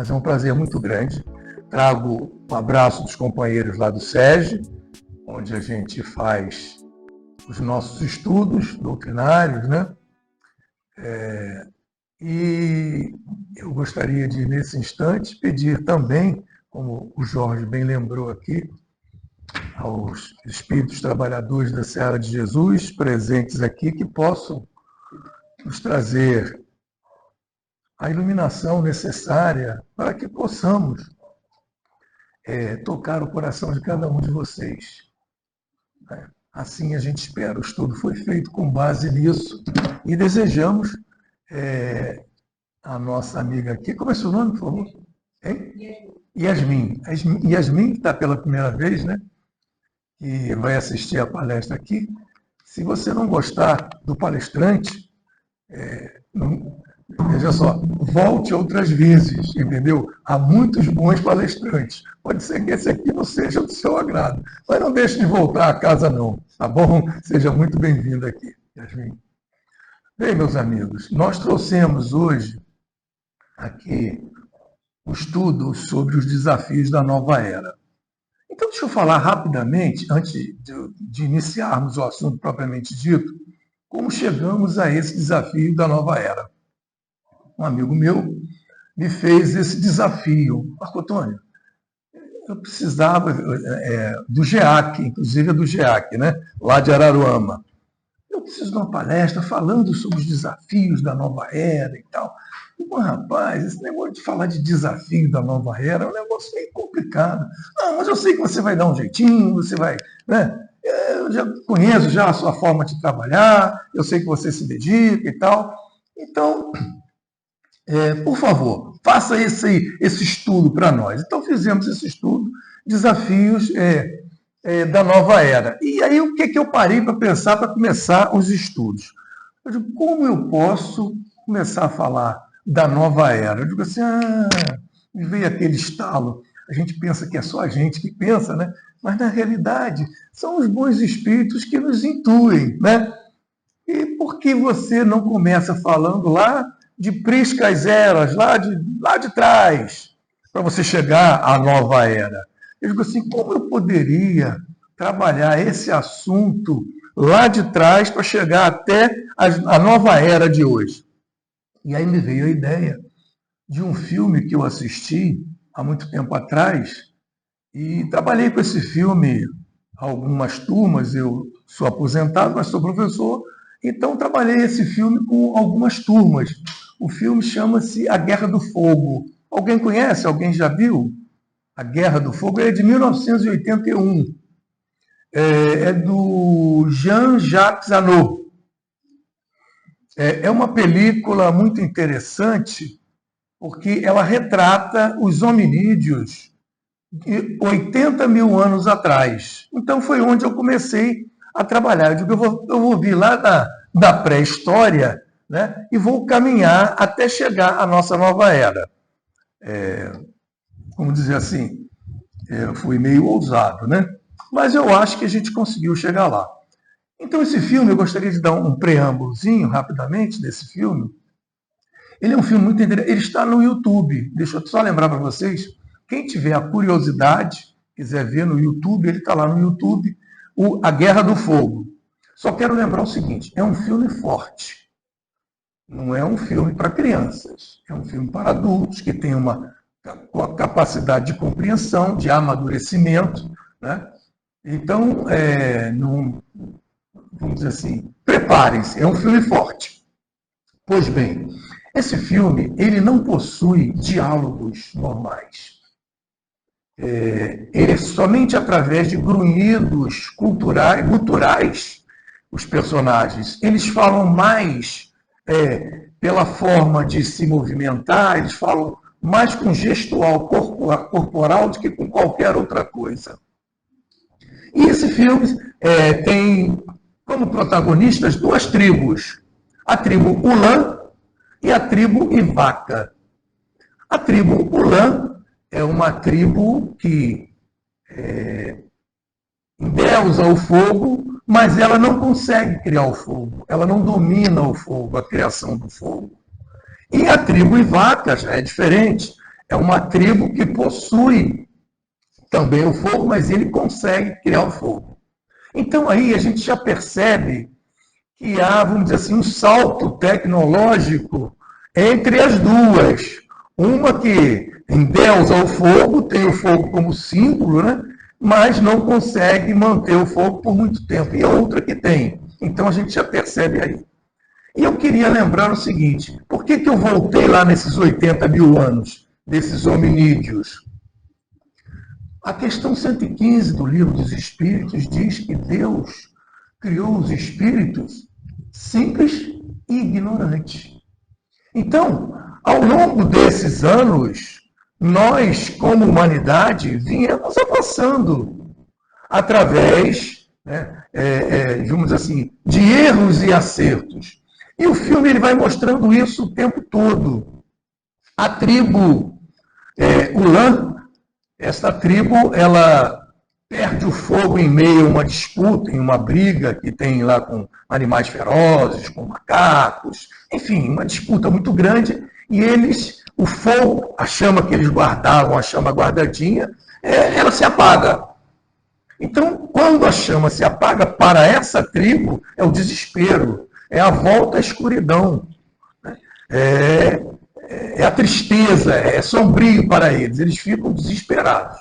mas é um prazer muito grande. Trago um abraço dos companheiros lá do SESI, onde a gente faz os nossos estudos doutrinários, né? E eu gostaria de, nesse instante, pedir também, como o Jorge bem lembrou aqui, aos espíritos trabalhadores da Seara de Jesus presentes aqui, que possam nos trazer a iluminação necessária para que possamos tocar o coração de cada um de vocês. Assim a gente espera. O estudo foi feito com base nisso e desejamos a nossa amiga aqui. Como é seu nome, por favor? Hein? Yasmin. Yasmin, que está pela primeira vez, né? E vai assistir a palestra aqui. Se você não gostar do palestrante, veja só, volte outras vezes, entendeu? Há muitos bons palestrantes. Pode ser que esse aqui não seja do seu agrado, mas não deixe de voltar a casa não, tá bom? Seja muito bem-vindo aqui, Yasmin. Bem, meus amigos, nós trouxemos hoje aqui o estudo sobre os desafios da nova era. Então, deixa eu falar rapidamente, antes de iniciarmos o assunto propriamente dito, como chegamos a esse desafio da nova era. Um amigo meu me fez esse desafio. Marco Antônio, eu precisava do GEAC, inclusive é do GEAC, né? Lá de Araruama. Eu preciso de uma palestra falando sobre os desafios da nova era e tal. E, bom, rapaz, esse negócio de falar de desafio da nova era é um negócio meio complicado. Não, mas eu sei que você vai dar um jeitinho, você vai... né? Eu já conheço já a sua forma de trabalhar, eu sei que você se dedica e tal. Então, por favor, faça esse estudo para nós. Então, fizemos esse estudo, desafios da nova era. E aí, o que eu parei para pensar para começar os estudos? Eu digo, como eu posso começar a falar da nova era? Eu digo assim, me veio aquele estalo. A gente pensa que é só a gente que pensa, né? Mas, na realidade, são os bons espíritos que nos intuem, né? E por que você não começa falando lá de priscas eras, lá de trás, para você chegar à nova era? Eu digo assim, como eu poderia trabalhar esse assunto lá de trás para chegar até a nova era de hoje? E aí me veio a ideia de um filme que eu assisti há muito tempo atrás e trabalhei com esse filme algumas turmas. Eu sou aposentado, mas sou professor, então trabalhei esse filme com algumas turmas. O filme chama-se A Guerra do Fogo. Alguém conhece? Alguém já viu? A Guerra do Fogo é de 1981. É do Jean-Jacques Annaud. É uma película muito interessante porque ela retrata os hominídeos de 80 mil anos atrás. Então foi onde eu comecei a trabalhar. Eu digo, eu vou vir lá da pré-história, né, e vou caminhar até chegar à nossa nova era. Vamos dizer assim, eu fui meio ousado, né? Mas eu acho que a gente conseguiu chegar lá. Então, esse filme, eu gostaria de dar um preâmbulozinho, rapidamente, desse filme. Ele é um filme muito interessante. Ele está no YouTube. Deixa eu só lembrar para vocês. Quem tiver a curiosidade, quiser ver no YouTube, ele está lá no YouTube, A Guerra do Fogo. Só quero lembrar o seguinte, é um filme forte. Não é um filme para crianças. É um filme para adultos, que tem uma capacidade de compreensão, de amadurecimento, né? Então, vamos dizer assim, preparem-se, é um filme forte. Pois bem, esse filme, ele não possui diálogos normais. Ele é somente através de grunhidos guturais, os personagens. Eles falam mais pela forma de se movimentar, eles falam mais com gestual corporal do que com qualquer outra coisa. E esse filme tem como protagonistas duas tribos, a tribo Ulan e a tribo Ivaca. A tribo Ulan é uma tribo que endeusa o fogo, mas ela não consegue criar o fogo, ela não domina o fogo, a criação do fogo. E a tribo Ivaca já é diferente, é uma tribo que possui também o fogo, mas ele consegue criar o fogo. Então aí a gente já percebe que há, vamos dizer assim, um salto tecnológico entre as duas. Uma que endeusa o fogo, tem o fogo como símbolo, né? Mas não consegue manter o fogo por muito tempo. E a outra que tem. Então a gente já percebe aí. E eu queria lembrar o seguinte, por que eu voltei lá nesses 80 mil anos, desses hominídeos? A questão 115 do Livro dos Espíritos diz que Deus criou os espíritos simples e ignorantes. Então, ao longo desses anos, nós, como humanidade, viemos avançando através, né, digamos assim, de erros e acertos. E o filme ele vai mostrando isso o tempo todo. A tribo Ulan, essa tribo, ela perde o fogo em meio a uma disputa, em uma briga que tem lá com animais ferozes, com macacos, enfim, uma disputa muito grande, e eles, o fogo, a chama que eles guardavam, a chama guardadinha, ela se apaga. Então, quando a chama se apaga, para essa tribo, é o desespero, é a volta à escuridão, é a tristeza, é sombrio para eles ficam desesperados.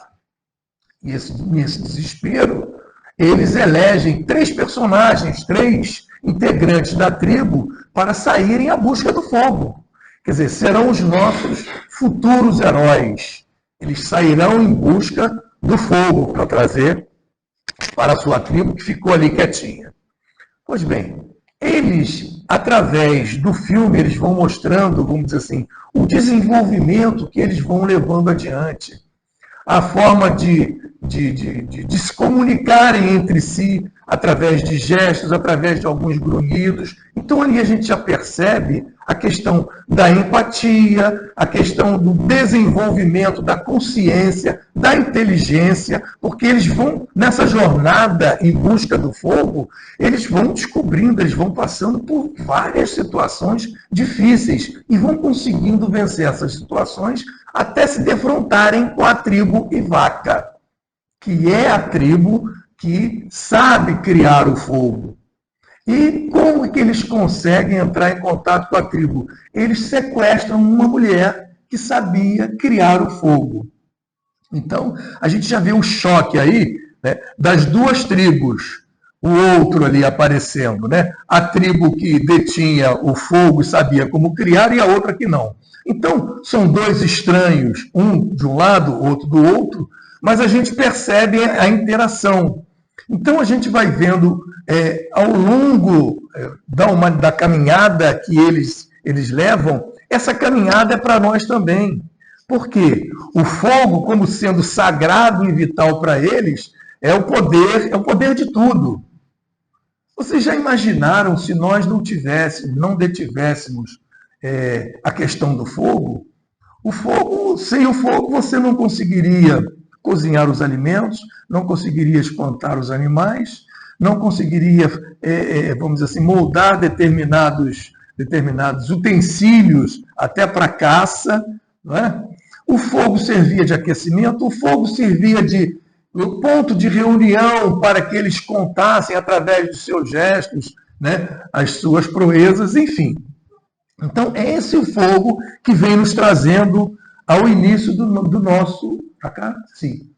E nesse desespero, eles elegem 3 personagens, 3 integrantes da tribo para saírem à busca do fogo. Quer dizer, serão os nossos futuros heróis. Eles sairão em busca do fogo para trazer para a sua tribo que ficou ali quietinha. Pois bem, eles, através do filme, eles vão mostrando, vamos dizer assim, o desenvolvimento que eles vão levando adiante. A forma de se comunicarem entre si através de gestos, através de alguns grunhidos. Então, ali a gente já percebe a questão da empatia, a questão do desenvolvimento da consciência, da inteligência, porque eles vão, nessa jornada em busca do fogo, eles vão descobrindo, eles vão passando por várias situações difíceis e vão conseguindo vencer essas situações até se defrontarem com a tribo Ivaka, que é a tribo que sabe criar o fogo. E como é que eles conseguem entrar em contato com a tribo? Eles sequestram uma mulher que sabia criar o fogo. Então, a gente já vê um choque aí, né, das duas tribos, o outro ali aparecendo, né? A tribo que detinha o fogo e sabia como criar e a outra que não. Então, são 2 estranhos, um de um lado, outro do outro, mas a gente percebe a interação. Então, a gente vai vendo, ao longo da caminhada que eles levam, essa caminhada é para nós também. Por quê? O fogo, como sendo sagrado e vital para eles, é o poder de tudo. Vocês já imaginaram se nós não detivéssemos a questão do fogo? Sem o fogo, você não conseguiria cozinhar os alimentos, não conseguiria espantar os animais, não conseguiria, vamos dizer assim, moldar determinados utensílios até para caça, não é? O fogo servia de aquecimento, o fogo servia de ponto de reunião para que eles contassem através dos seus gestos, né, as suas proezas, enfim. Então, é esse o fogo que vem nos trazendo ao início do nosso... Para cá? Sim.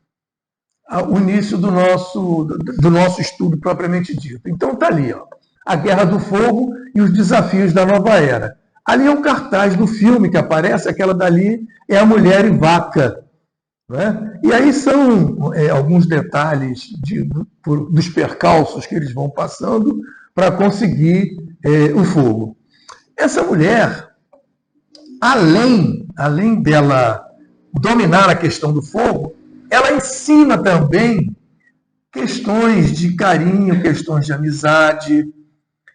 Ao início do nosso estudo propriamente dito. Então, está ali, ó, a Guerra do Fogo e os desafios da nova era. Ali é um cartaz do filme que aparece, aquela dali é a mulher Ivaka. Né? E aí são alguns detalhes dos percalços que eles vão passando para conseguir o fogo. Essa mulher, além dela dominar a questão do fogo, ela ensina também questões de carinho, questões de amizade,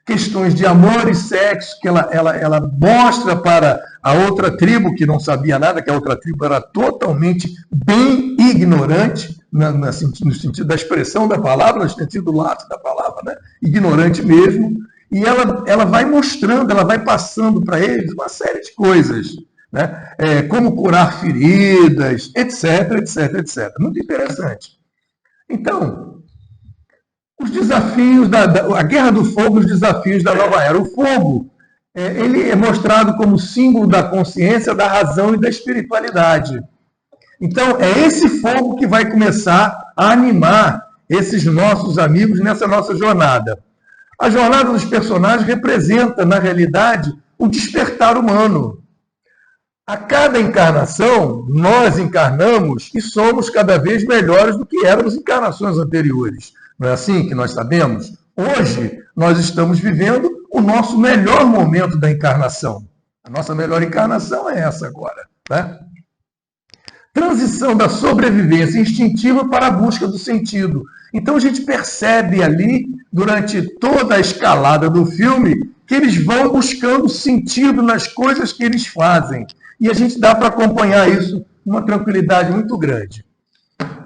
questões de amor e sexo, que ela mostra para a outra tribo, que não sabia nada, que a outra tribo era totalmente bem ignorante, no sentido da expressão da palavra, no sentido lato da palavra, né? Ignorante mesmo, e ela vai mostrando, ela vai passando para eles uma série de coisas, né? Como curar feridas, etc, etc, etc. Muito interessante. Então, os desafios a Guerra do Fogo e os desafios da nova era. O fogo, ele é mostrado como símbolo da consciência, da razão e da espiritualidade. Então, é esse fogo que vai começar a animar esses nossos amigos nessa nossa jornada. A jornada dos personagens representa, na realidade, o despertar humano. A cada encarnação, nós encarnamos e somos cada vez melhores do que éramos em encarnações anteriores. Não é assim que nós sabemos? Hoje, nós estamos vivendo o nosso melhor momento da encarnação. A nossa melhor encarnação é essa agora, né? Transição da sobrevivência instintiva para a busca do sentido. Então a gente percebe ali, durante toda a escalada do filme, que eles vão buscando sentido nas coisas que eles fazem. E a gente dá para acompanhar isso com uma tranquilidade muito grande.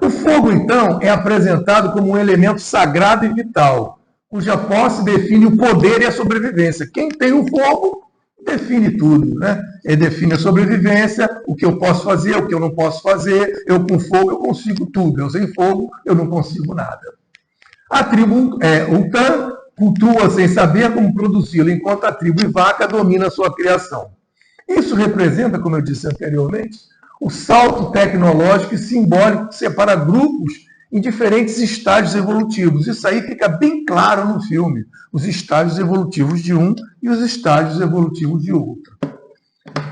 O fogo, então, é apresentado como um elemento sagrado e vital, cuja posse define o poder e a sobrevivência. Quem tem o fogo define tudo, né? Ele define a sobrevivência, o que eu posso fazer, o que eu não posso fazer. Eu com fogo eu consigo tudo, eu sem fogo eu não consigo nada. A tribo Ultan cultua sem saber como produzi-lo, enquanto a tribo Ivaka domina a sua criação. Isso representa, como eu disse anteriormente, o salto tecnológico e simbólico que separa grupos em diferentes estágios evolutivos. Isso aí fica bem claro no filme, os estágios evolutivos de um e os estágios evolutivos de outro.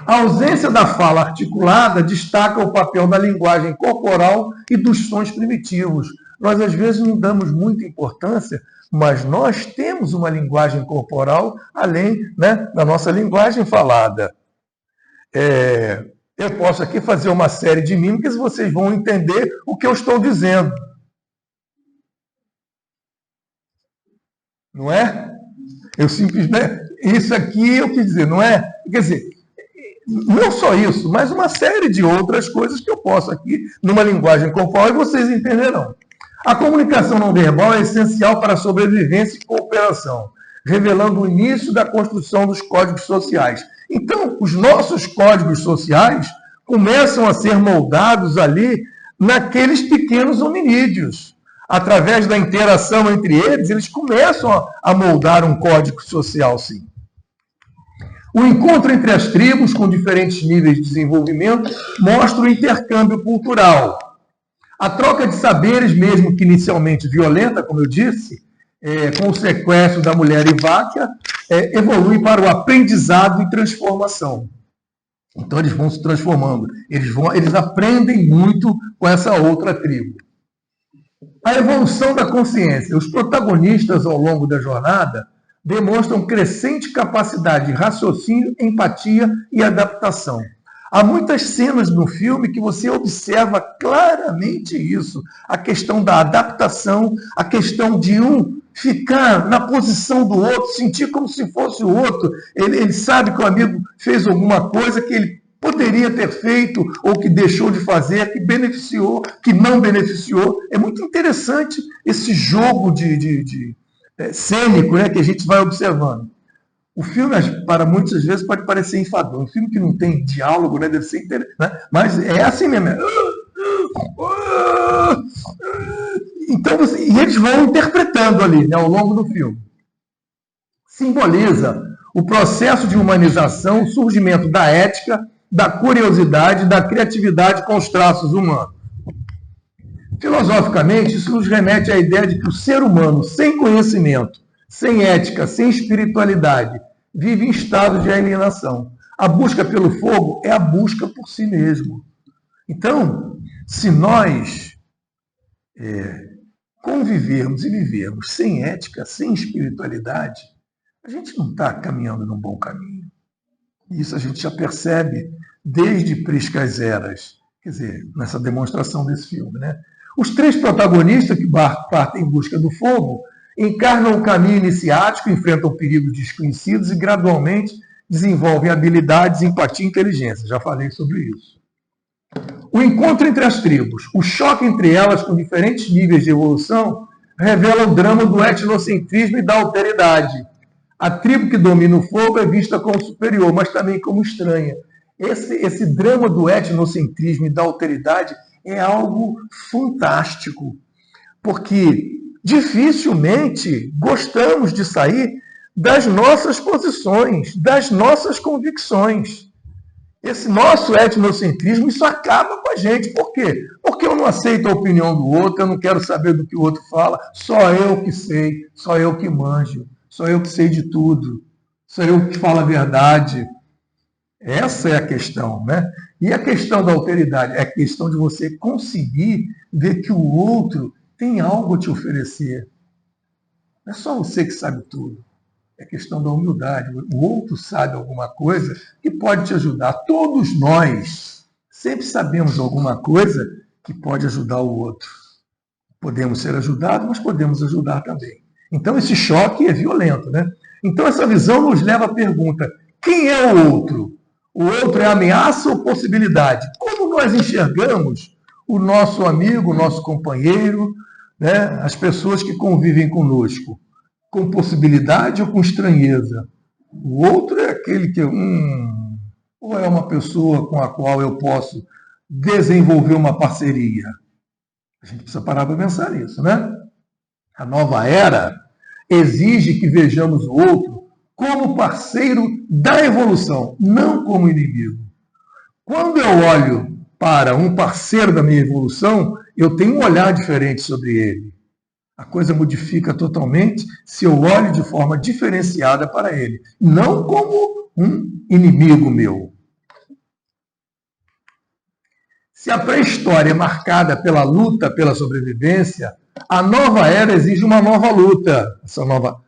A ausência da fala articulada destaca o papel da linguagem corporal e dos sons primitivos. Nós, às vezes, não damos muita importância, mas nós temos uma linguagem corporal além, né, da nossa linguagem falada. Eu posso aqui fazer uma série de mímicas e vocês vão entender o que eu estou dizendo. Não é? Eu simplesmente. Isso aqui eu quis dizer, não é? Quer dizer, não só isso, mas uma série de outras coisas que eu posso aqui, numa linguagem corporal, e vocês entenderão. A comunicação não verbal é essencial para a sobrevivência e cooperação, revelando o início da construção dos códigos sociais. Então, os nossos códigos sociais começam a ser moldados ali naqueles pequenos hominídeos. Através da interação entre eles, eles começam a moldar um código social, sim. O encontro entre as tribos, com diferentes níveis de desenvolvimento, mostra o intercâmbio cultural. A troca de saberes, mesmo que inicialmente violenta, como eu disse, com o sequestro da mulher Ivaka, evolui para o aprendizado e transformação. Então eles vão se transformando, eles aprendem muito com essa outra tribo. A evolução da consciência. Os protagonistas ao longo da jornada demonstram crescente capacidade de raciocínio, empatia e adaptação. Há muitas cenas no filme que você observa claramente isso. A questão da adaptação, a questão de um ficar na posição do outro, sentir como se fosse o outro. Ele sabe que o amigo fez alguma coisa que ele poderia ter feito ou que deixou de fazer, que beneficiou, que não beneficiou. É muito interessante esse jogo cênico, né, que a gente vai observando. O filme, para muitas vezes, pode parecer enfadonho. Um filme que não tem diálogo, né, deve ser interessante, né? Mas é assim mesmo. Então, e eles vão interpretando ali, né, ao longo do filme. Simboliza o processo de humanização, o surgimento da ética, da curiosidade, da criatividade com os traços humanos. Filosoficamente, isso nos remete à ideia de que o ser humano, sem conhecimento, sem ética, sem espiritualidade, vive em estado de alienação. A busca pelo fogo é a busca por si mesmo. Então, se nós convivermos e vivermos sem ética, sem espiritualidade, a gente não está caminhando num bom caminho. Isso a gente já percebe desde Priscas Eras, quer dizer, nessa demonstração desse filme, né? Os três protagonistas que partem em busca do fogo encarnam o caminho iniciático, enfrentam perigos desconhecidos e gradualmente desenvolvem habilidades, empatia e inteligência. Já falei sobre isso. O encontro entre as tribos, o choque entre elas com diferentes níveis de evolução, revela o drama do etnocentrismo e da alteridade. A tribo que domina o fogo é vista como superior, mas também como estranha. Esse drama do etnocentrismo e da alteridade é algo fantástico, porque dificilmente gostamos de sair das nossas posições, das nossas convicções. Esse nosso etnocentrismo, isso acaba com a gente. Por quê? Porque eu não aceito a opinião do outro, eu não quero saber do que o outro fala, só eu que sei, só eu que manjo, só eu que sei de tudo, só eu que falo a verdade. Essa é a questão, né? E a questão da alteridade é a questão de você conseguir ver que o outro tem algo a te oferecer. Não é só você que sabe tudo. É questão da humildade. O outro sabe alguma coisa que pode te ajudar. Todos nós sempre sabemos alguma coisa que pode ajudar o outro. Podemos ser ajudados, mas podemos ajudar também. Então esse choque é violento, né? Então essa visão nos leva à pergunta: quem é o outro? O outro é ameaça ou possibilidade? Como nós enxergamos o nosso amigo, o nosso companheiro, né? As pessoas que convivem conosco? Com possibilidade ou com estranheza? O outro é aquele que ou é uma pessoa com a qual eu posso desenvolver uma parceria. A gente precisa parar para pensar nisso, né? A nova era exige que vejamos o outro como parceiro da evolução, não como inimigo. Quando eu olho para um parceiro da minha evolução, eu tenho um olhar diferente sobre ele. A coisa modifica totalmente se eu olho de forma diferenciada para ele, não como um inimigo meu. Se a pré-história é marcada pela luta pela sobrevivência, a nova era exige uma nova luta,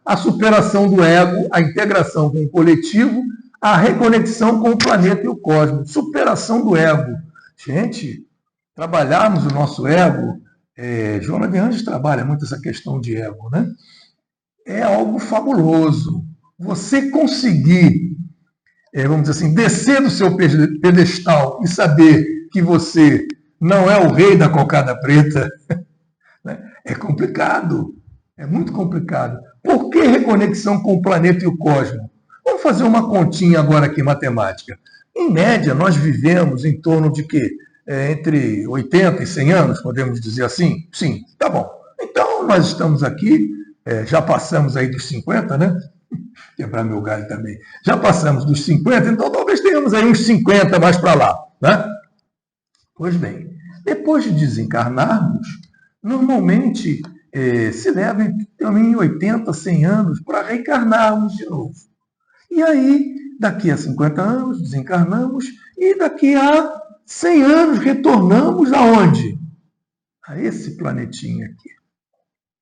a superação do ego, a integração com o coletivo, a reconexão com o planeta e o cosmos. Superação do ego. Gente, trabalharmos o nosso ego, Joana de Anjos trabalha muito essa questão de ego, né? É algo fabuloso. Você conseguir, vamos dizer assim, descer do seu pedestal e saber que você não é o rei da cocada preta, né? É complicado, é muito complicado. Por que reconexão com o planeta e o cosmos? Vamos fazer uma continha agora aqui, matemática. Em média, nós vivemos em torno de quê? Entre 80 e 100 anos, podemos dizer assim? Sim, tá bom. Então, nós estamos aqui, já passamos aí dos 50, né? Quebrar meu galho também. Já passamos dos 50, então talvez tenhamos aí uns 50 mais para lá, né? Pois bem, depois de desencarnarmos, normalmente se leva em 80, 100 anos para reencarnarmos de novo. E aí, daqui a 50 anos, desencarnamos e daqui a 100 anos retornamos aonde? A esse planetinha aqui.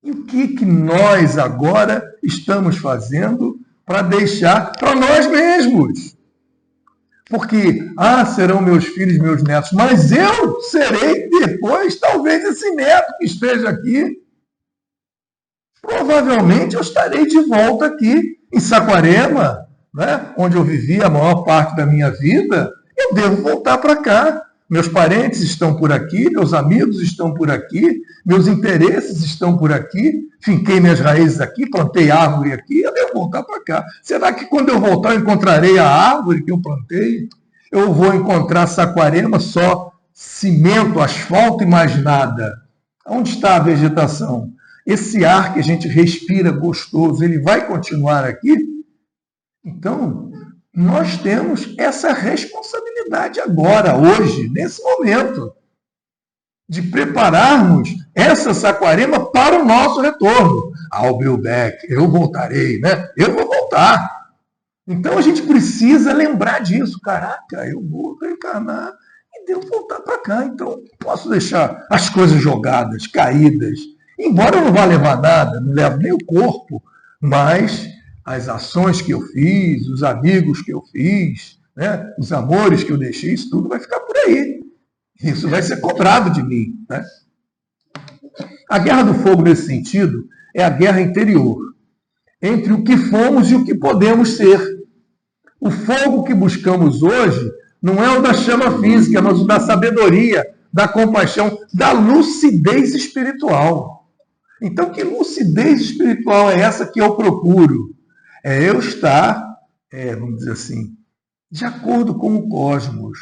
E o que nós agora estamos fazendo para deixar para nós mesmos? Porque, serão meus filhos, meus netos, mas eu serei depois, talvez, esse neto que esteja aqui. Provavelmente eu estarei de volta aqui em Saquarema, né, onde eu vivi a maior parte da minha vida. Eu devo voltar para cá. Meus parentes estão por aqui, meus amigos estão por aqui, meus interesses estão por aqui, finquei minhas raízes aqui, plantei árvore aqui, eu devo voltar para cá. Será que quando eu voltar eu encontrarei a árvore que eu plantei? Eu vou encontrar Saquarema só cimento, asfalto e mais nada? Onde está a vegetação? Esse ar que a gente respira gostoso, ele vai continuar aqui? Então, nós temos essa responsabilidade agora, hoje, nesse momento, de prepararmos essa Saquarema para o nosso retorno. I'll be back, eu voltarei, né? Eu vou voltar. Então a gente precisa lembrar disso. Caraca, eu vou reencarnar e devo voltar para cá. Então não posso deixar as coisas jogadas, caídas. Embora eu não vá levar nada, não levo nem o corpo, mas as ações que eu fiz, os amigos que eu fiz, né, os amores que eu deixei, isso tudo vai ficar por aí. Isso vai ser cobrado de mim, né? A guerra do fogo, nesse sentido, é a guerra interior, entre o que fomos e o que podemos ser. O fogo que buscamos hoje não é o da chama física, mas o da sabedoria, da compaixão, da lucidez espiritual. Então, que lucidez espiritual é essa que eu procuro? É eu estar, vamos dizer assim, de acordo com o cosmos.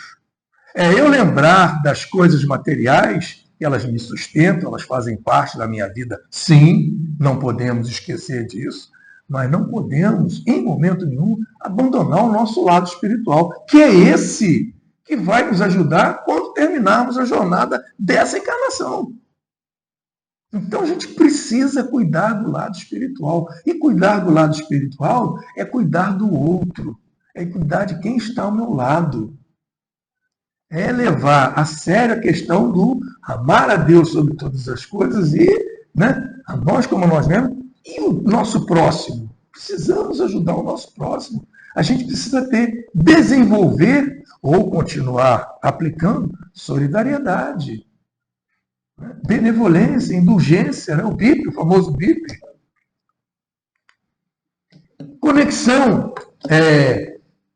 Eu lembrar das coisas materiais, elas me sustentam, elas fazem parte da minha vida. Sim, não podemos esquecer disso, mas não podemos, em momento nenhum, abandonar o nosso lado espiritual, que é esse que vai nos ajudar quando terminarmos a jornada dessa encarnação. Então a gente precisa cuidar do lado espiritual. E cuidar do lado espiritual é cuidar do outro, é cuidar de quem está ao meu lado. É levar a sério a questão do amar a Deus sobre todas as coisas e, a nós como nós mesmos, e o nosso próximo. Precisamos ajudar o nosso próximo. A gente precisa desenvolver ou continuar aplicando solidariedade, benevolência, indulgência, o BIP, o famoso BIP. Conexão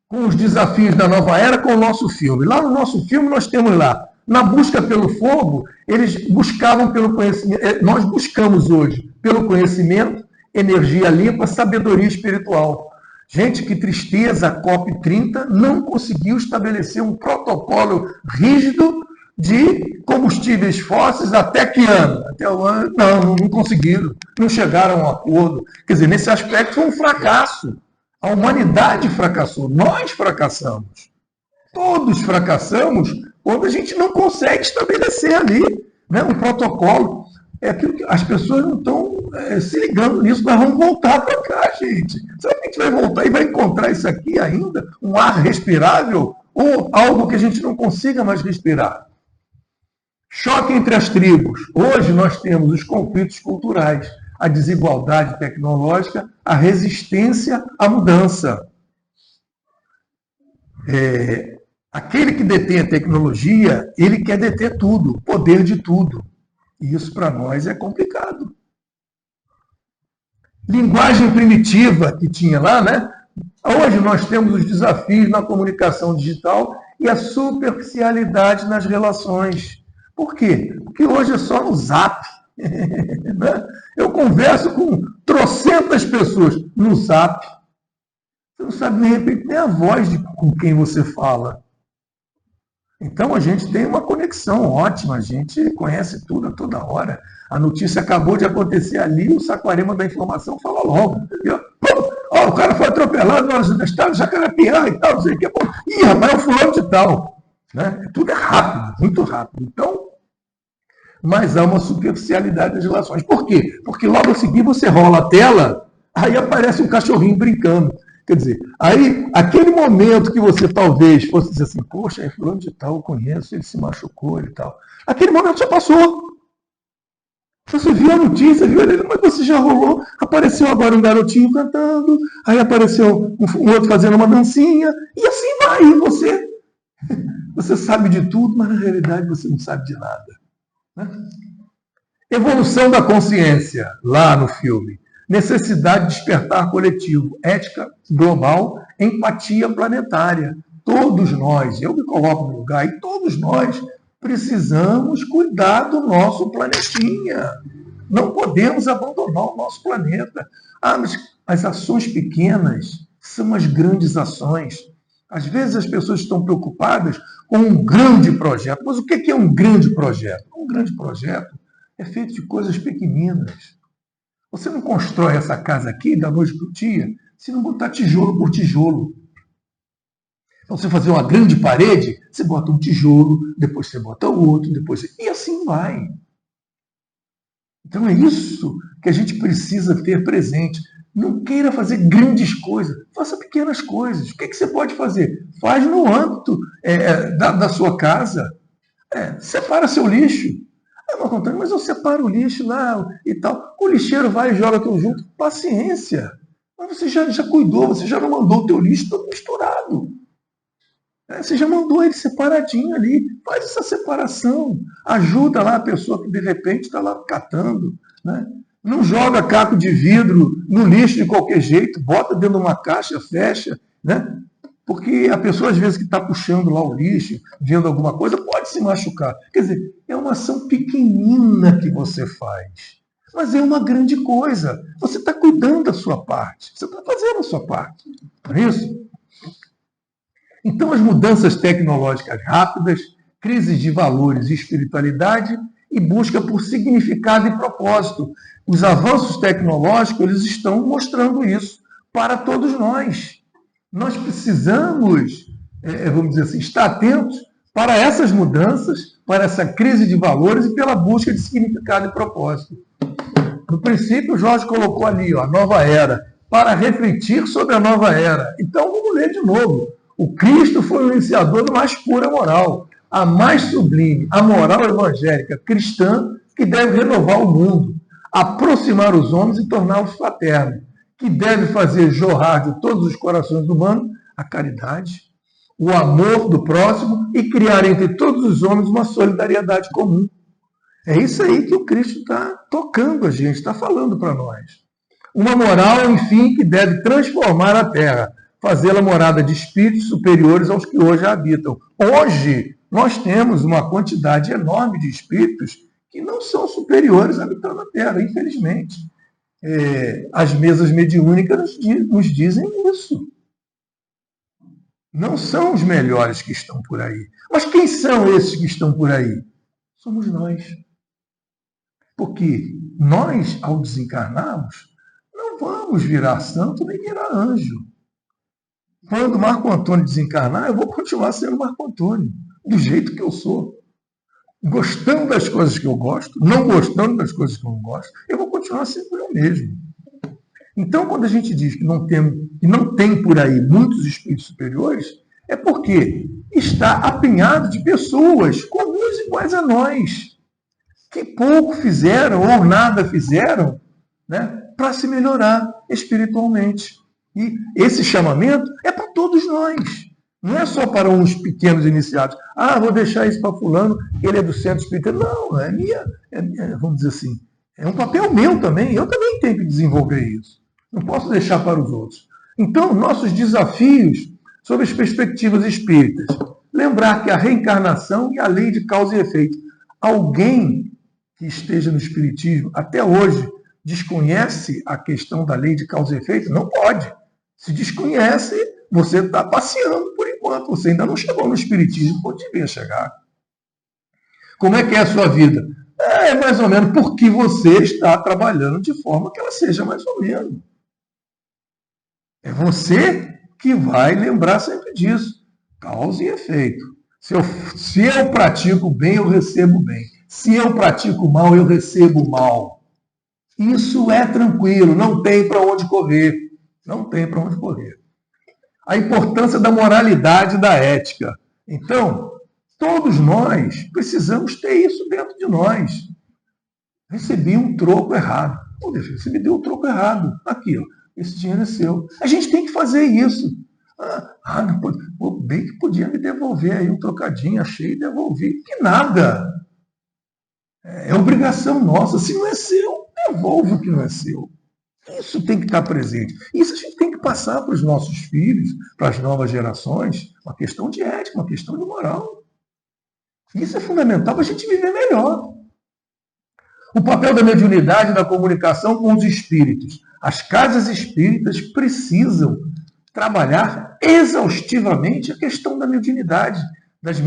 com os desafios da nova era com o nosso filme. Lá no nosso filme nós temos lá, na busca pelo fogo, eles buscavam pelo conhecimento, nós buscamos hoje pelo conhecimento, energia limpa, sabedoria espiritual. Gente, que tristeza, a COP30 não conseguiu estabelecer um protocolo rígido de combustíveis fósseis até que ano? Até o ano? Não conseguiram, não chegaram a um acordo. Quer dizer, nesse aspecto foi um fracasso. A humanidade fracassou, nós fracassamos. Todos fracassamos quando a gente não consegue estabelecer ali um protocolo. É aquilo que as pessoas não estão se ligando nisso, nós vamos voltar para cá, gente. Será que a gente vai voltar e vai encontrar isso aqui ainda? Um ar respirável ou algo que a gente não consiga mais respirar? Choque entre as tribos. Hoje nós temos os conflitos culturais, a desigualdade tecnológica, a resistência à mudança. Aquele que detém a tecnologia, ele quer deter tudo, o poder de tudo. E isso para nós é complicado. Linguagem primitiva que tinha lá, Hoje nós temos os desafios na comunicação digital e a superficialidade nas relações. Por quê? Porque hoje é só no Zap. Eu converso com trocentas pessoas no Zap. Você não sabe nem repente nem a voz com quem você fala. Então a gente tem uma conexão ótima, a gente conhece tudo a toda hora. A notícia acabou de acontecer ali, o Saquarema da informação fala logo. O cara foi atropelado no estado de Jacarepiá e tal, não sei o que. Ih, rapaz, é o fulano de tal. Tudo é rápido, muito rápido. Então, mas há uma superficialidade das relações. Por quê? Porque logo a seguir você rola a tela, aí aparece um cachorrinho brincando. Quer dizer, aí, aquele momento que você talvez fosse dizer assim, poxa, é fulano de tal, eu conheço, ele se machucou e tal. Aquele momento já passou. Você viu a notícia, viu ele, mas você já rolou. Apareceu agora um garotinho cantando, aí apareceu um outro fazendo uma dancinha, e assim vai. E você sabe de tudo, mas na realidade você não sabe de nada. Evolução da consciência, lá no filme. Necessidade de despertar coletivo, ética global, empatia planetária. Todos nós, eu me coloco no lugar, e todos nós precisamos cuidar do nosso planetinha. Não podemos abandonar o nosso planeta. Mas as ações pequenas são as grandes ações. Às vezes as pessoas estão preocupadas com um grande projeto. Mas o que é um grande projeto? Um grande projeto é feito de coisas pequeninas. Você não constrói essa casa aqui da noite para o dia se não botar tijolo por tijolo. Então, você fazer uma grande parede, você bota um tijolo, depois você bota o outro, e assim vai. Então é isso que a gente precisa ter presente. Não queira fazer grandes coisas, faça pequenas coisas. O que você pode fazer? Faz no âmbito da sua casa. Separa seu lixo. Mas eu separo o lixo lá e tal. O lixeiro vai e joga tudo junto. Paciência. Mas você já cuidou, você já não mandou o teu lixo todo misturado. Você já mandou ele separadinho ali. Faz essa separação. Ajuda lá a pessoa que de repente está lá catando. Não joga caco de vidro no lixo de qualquer jeito. Bota dentro de uma caixa, fecha. Porque a pessoa, às vezes, que está puxando lá o lixo, vendo alguma coisa, pode se machucar. Quer dizer, é uma ação pequenina que você faz. Mas é uma grande coisa. Você está cuidando da sua parte. Você está fazendo a sua parte. Não é isso? Então, as mudanças tecnológicas rápidas, crises de valores e espiritualidade e busca por significado e propósito. Os avanços tecnológicos, eles estão mostrando isso para todos nós. Nós precisamos, vamos dizer assim, estar atentos para essas mudanças, para essa crise de valores e pela busca de significado e propósito. No princípio, Jorge colocou ali, a nova era, para refletir sobre a nova era. Então, vamos ler de novo. O Cristo foi o iniciador da mais pura moral, a mais sublime, a moral evangélica cristã que deve renovar o mundo, aproximar os homens e torná-los fraternos, que deve fazer jorrar de todos os corações humanos a caridade, o amor do próximo e criar entre todos os homens uma solidariedade comum. É isso aí que o Cristo está tocando a gente, está falando para nós. Uma moral, enfim, que deve transformar a Terra, fazê-la morada de espíritos superiores aos que hoje a habitam. Hoje, nós temos uma quantidade enorme de espíritos que não são superiores habitando a Terra, infelizmente. As mesas mediúnicas nos dizem isso. Não são os melhores que estão por aí. Mas quem são esses que estão por aí? Somos nós. Porque nós, ao desencarnarmos, não vamos virar santo nem virar anjo. Quando Marco Antônio desencarnar, eu vou continuar sendo Marco Antônio, do jeito que eu sou. Gostando das coisas que eu gosto, não gostando das coisas que eu não gosto, eu vou continuar sendo eu mesmo. Então, quando a gente diz que não tem por aí muitos espíritos superiores, é porque está apinhado de pessoas comuns iguais a nós, que pouco fizeram ou nada fizeram, né, para se melhorar espiritualmente. E esse chamamento é para todos nós. Não é só para uns pequenos iniciados. Vou deixar isso para fulano, ele é do centro espírita. Não, vamos dizer assim, é um papel meu também. Eu também tenho que desenvolver isso. Não posso deixar para os outros. Então, nossos desafios sobre as perspectivas espíritas. Lembrar que a reencarnação e a lei de causa e efeito. Alguém que esteja no espiritismo até hoje desconhece a questão da lei de causa e efeito? Não pode. Se desconhece, você está passeando por enquanto. Você ainda não chegou no espiritismo onde devia chegar. Como é que é a sua vida? É mais ou menos porque você está trabalhando de forma que ela seja mais ou menos. É você que vai lembrar sempre disso. Causa e efeito. Se eu pratico bem, eu recebo bem. Se eu pratico mal, eu recebo mal. Isso é tranquilo, não tem para onde correr. Não tem para onde correr. A importância da moralidade e da ética. Então, todos nós precisamos ter isso dentro de nós. Recebi um troco errado. Você me deu um troco errado. Aqui, ó, esse dinheiro é seu. A gente tem que fazer isso. Não, bem que podia me devolver aí um trocadinho, achei e devolvi. Que nada. É obrigação nossa. Se não é seu, devolve o que não é seu. Isso tem que estar presente. Isso a gente tem que passar para os nossos filhos, para as novas gerações, uma questão de ética, uma questão de moral. Isso é fundamental para a gente viver melhor. O papel da mediunidade e da comunicação com os espíritos. As casas espíritas precisam trabalhar exaustivamente a questão da mediunidade, das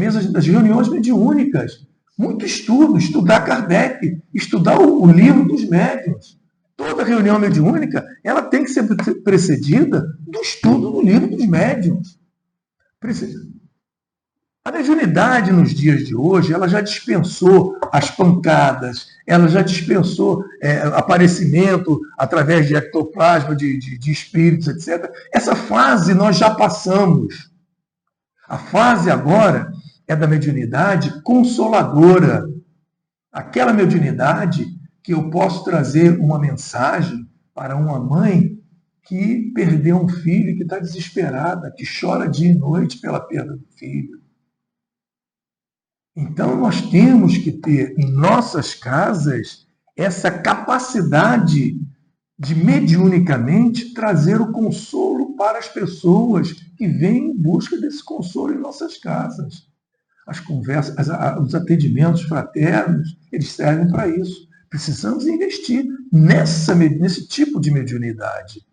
reuniões mediúnicas. Muito estudo, estudar Kardec, estudar o livro dos médiuns. Toda reunião mediúnica ela tem que ser precedida do estudo do livro dos médiuns. A mediunidade nos dias de hoje ela já dispensou as pancadas, ela já dispensou aparecimento através de ectoplasma, de espíritos, etc. Essa fase nós já passamos. A fase agora é da mediunidade consoladora. Aquela mediunidade que eu posso trazer uma mensagem para uma mãe que perdeu um filho, que está desesperada, que chora dia e noite pela perda do filho. Então, nós temos que ter em nossas casas essa capacidade de mediunicamente trazer o consolo para as pessoas que vêm em busca desse consolo em nossas casas. As conversas, os atendimentos fraternos, eles servem para isso. Precisamos investir nesse tipo de mediunidade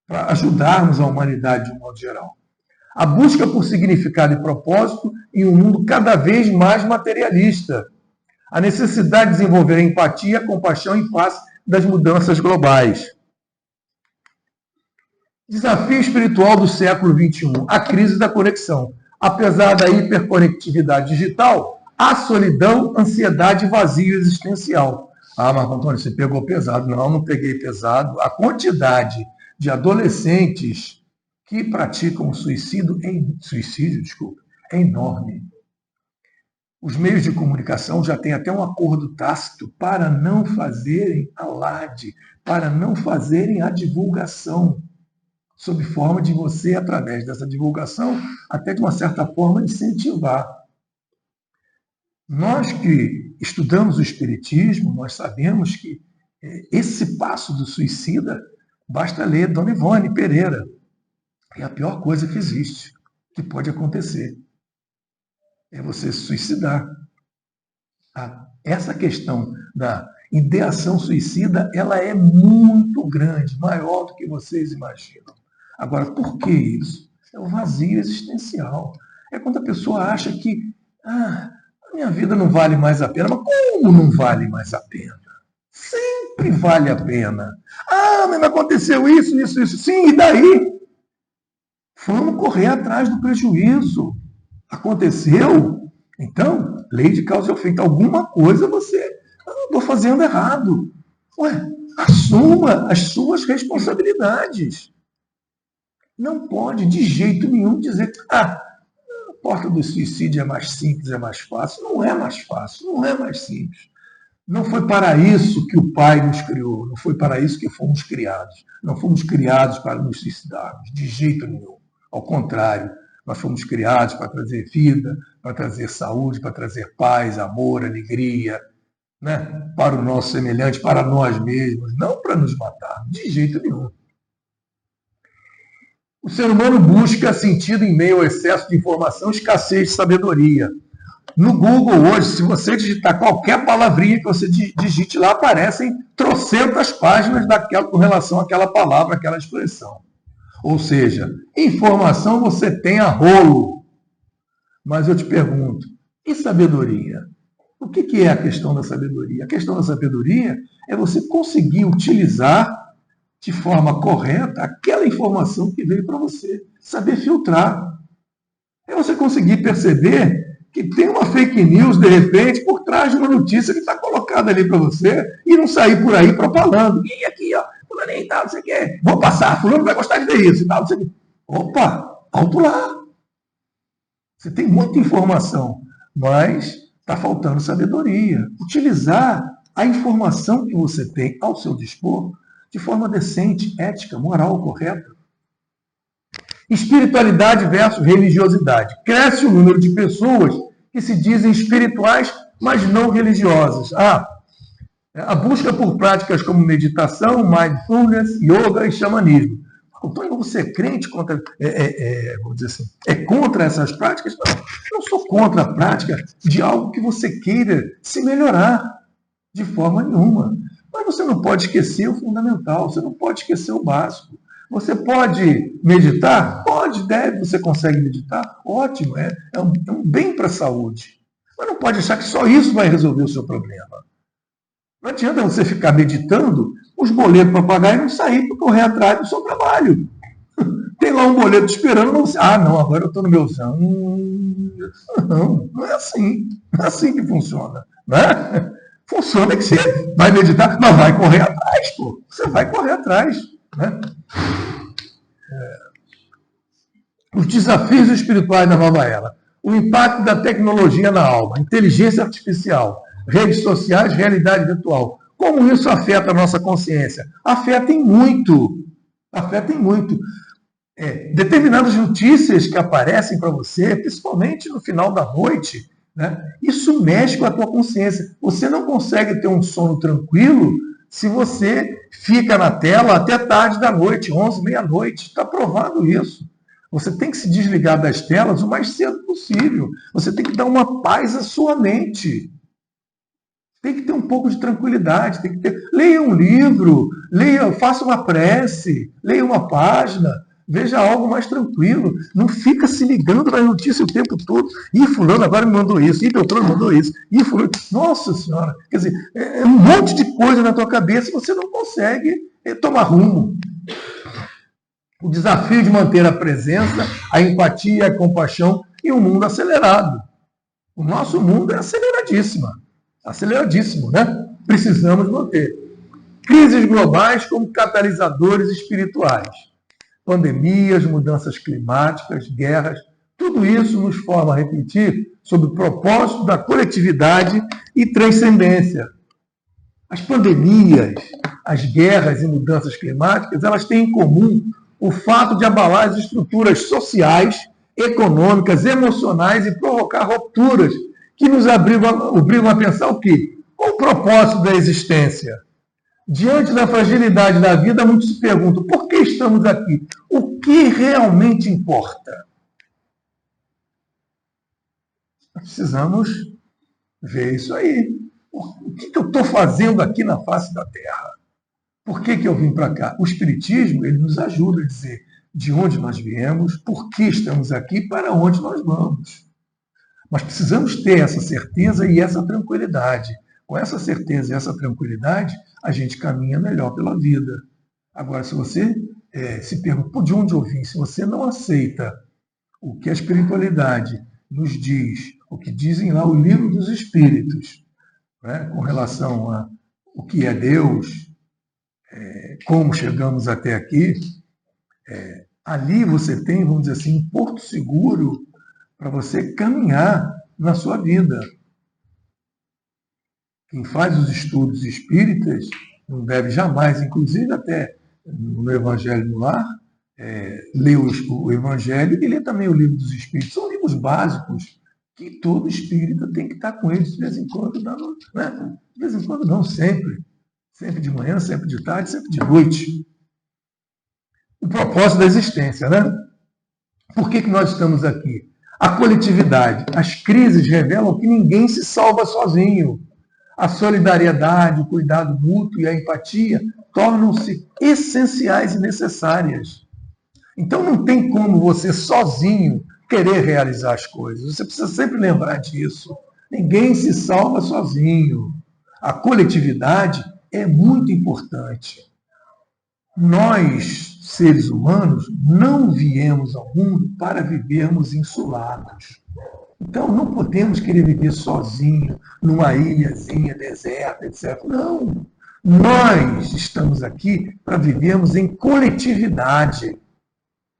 para ajudarmos a humanidade de um modo geral. A busca por significado e propósito em um mundo cada vez mais materialista. A necessidade de desenvolver a empatia, a compaixão em face das mudanças globais. Desafio espiritual do século XXI, a crise da conexão. Apesar da hiperconectividade digital, há solidão, ansiedade e vazio existencial. Ah, Marco Antônio, você pegou pesado. Não, não peguei pesado. A quantidade de adolescentes que praticam suicídio, é enorme. Os meios de comunicação já têm até um acordo tácito para não fazerem alarde, para não fazerem a divulgação, sob forma de você, através dessa divulgação, até de uma certa forma incentivar. Nós que estudamos o Espiritismo, nós sabemos que esse passo do suicida, basta ler Dona Ivone Pereira. É a pior coisa que existe, que pode acontecer. É você se suicidar. Essa questão da ideação suicida, ela é muito grande, maior do que vocês imaginam. Agora, por que isso? É o vazio existencial. É quando a pessoa acha que a minha vida não vale mais a pena. Mas como não vale mais a pena? Sempre vale a pena. Mas aconteceu isso, isso, isso. Sim, e daí? Vamos correr atrás do prejuízo. Aconteceu? Então, lei de causa e efeito. Alguma coisa você andou fazendo errado. Assuma as suas responsabilidades. Não pode, de jeito nenhum, dizer a porta do suicídio é mais simples, é mais fácil. Não é mais fácil, não é mais simples. Não foi para isso que o Pai nos criou, não foi para isso que fomos criados. Não fomos criados para nos suicidarmos, de jeito nenhum. Ao contrário, nós fomos criados para trazer vida, para trazer saúde, para trazer paz, amor, alegria, né? Para o nosso semelhante, para nós mesmos, não para nos matar, de jeito nenhum. O ser humano busca sentido em meio ao excesso de informação, escassez de sabedoria. No Google hoje, se você digitar qualquer palavrinha que você digite lá, aparecem trocentas páginas com relação àquela palavra, àquela expressão. Ou seja, informação você tem a rolo. Mas eu te pergunto, e sabedoria? O que é a questão da sabedoria? A questão da sabedoria é você conseguir utilizar de forma correta aquela informação que veio para você. Saber filtrar. É você conseguir perceber que tem uma fake news, de repente, por trás de uma notícia que está colocada ali para você e não sair por aí propalando. E aqui, ó, fulaninho e tal, não sei o quê. Vou passar, fulano vai gostar de ver isso e tal, não sei o quê. Opa, alto lá. Você tem muita informação, mas está faltando sabedoria. Utilizar a informação que você tem ao seu dispor de forma decente, ética, moral, correta. Espiritualidade versus religiosidade. Cresce o número de pessoas que se dizem espirituais, mas não religiosas. A busca por práticas como meditação, mindfulness, yoga e xamanismo. Antônio, você é crente contra, vamos dizer assim, é contra essas práticas? Não, eu não sou contra a prática de algo que você queira se melhorar de forma nenhuma. Mas você não pode esquecer o fundamental, você não pode esquecer o básico. Você pode meditar? Pode, deve, você consegue meditar? Ótimo, é um bem para a saúde. Mas não pode achar que só isso vai resolver o seu problema. Não adianta você ficar meditando, os boletos para pagar e não sair para correr atrás do seu trabalho. Tem lá um boleto esperando, você. Não, agora eu estou no meu chão. Não é assim. Não é assim que funciona. Né? Funciona que você vai meditar, mas vai correr atrás, pô. Você vai correr atrás. Né? Os desafios espirituais da nova era. O impacto da tecnologia na alma, inteligência artificial, redes sociais, realidade virtual. Como isso afeta a nossa consciência? Afeta em muito. Afeta em muito. Determinadas notícias que aparecem para você, principalmente no final da noite, né? Isso mexe com a tua consciência. Você não consegue ter um sono tranquilo se você fica na tela até tarde da noite, 11, meia-noite. Está provado isso. Você tem que se desligar das telas o mais cedo possível. Você tem que dar uma paz à sua mente. Tem que ter um pouco de tranquilidade. Leia um livro, faça uma prece, leia uma página. Veja algo mais tranquilo. Não fica se ligando na notícia o tempo todo. Ih, fulano agora me mandou isso. Ih, Beltrano mandou isso. Ih, fulano... Nossa Senhora! Quer dizer, é um monte de coisa na tua cabeça e você não consegue tomar rumo. O desafio de manter a presença, a empatia, a compaixão em um mundo acelerado. O nosso mundo é aceleradíssimo, né? Precisamos manter. Crises globais como catalisadores espirituais. Pandemias, mudanças climáticas, guerras, tudo isso nos forma a refletir sobre o propósito da coletividade e transcendência. As pandemias, as guerras e mudanças climáticas, elas têm em comum o fato de abalar as estruturas sociais, econômicas, emocionais e provocar rupturas que nos obrigam a pensar o quê? Qual o propósito da existência? Diante da fragilidade da vida, muitos se perguntam, por que estamos aqui? O que realmente importa? Precisamos ver isso aí. O que eu estou fazendo aqui na face da Terra? Por que eu vim para cá? O Espiritismo, ele nos ajuda a dizer de onde nós viemos, por que estamos aqui, para onde nós vamos. Mas precisamos ter essa certeza e essa tranquilidade. Com essa certeza e essa tranquilidade, a gente caminha melhor pela vida. Agora, se você se pergunta de onde eu vim, se você não aceita o que a espiritualidade nos diz, o que dizem lá o livro dos Espíritos, né, com relação a o que é Deus, como chegamos até aqui, ali você tem, vamos dizer assim, um porto seguro para você caminhar na sua vida. Quem faz os estudos espíritas não deve jamais, inclusive até no Evangelho no Lar, ler o Evangelho e ler também o livro dos Espíritos. São livros básicos que todo espírita tem que estar com eles de vez em quando, né? De vez em quando não, sempre. Sempre de manhã, sempre de tarde, sempre de noite. O propósito da existência, né? Por que nós estamos aqui? A coletividade. As crises revelam que ninguém se salva sozinho. A solidariedade, o cuidado mútuo e a empatia tornam-se essenciais e necessárias. Então não tem como você sozinho querer realizar as coisas. Você precisa sempre lembrar disso. Ninguém se salva sozinho. A coletividade é muito importante. Nós, seres humanos, não viemos ao mundo para vivermos insulados. Então, não podemos querer viver sozinho, numa ilhazinha deserta, etc. Não. Nós estamos aqui para vivermos em coletividade.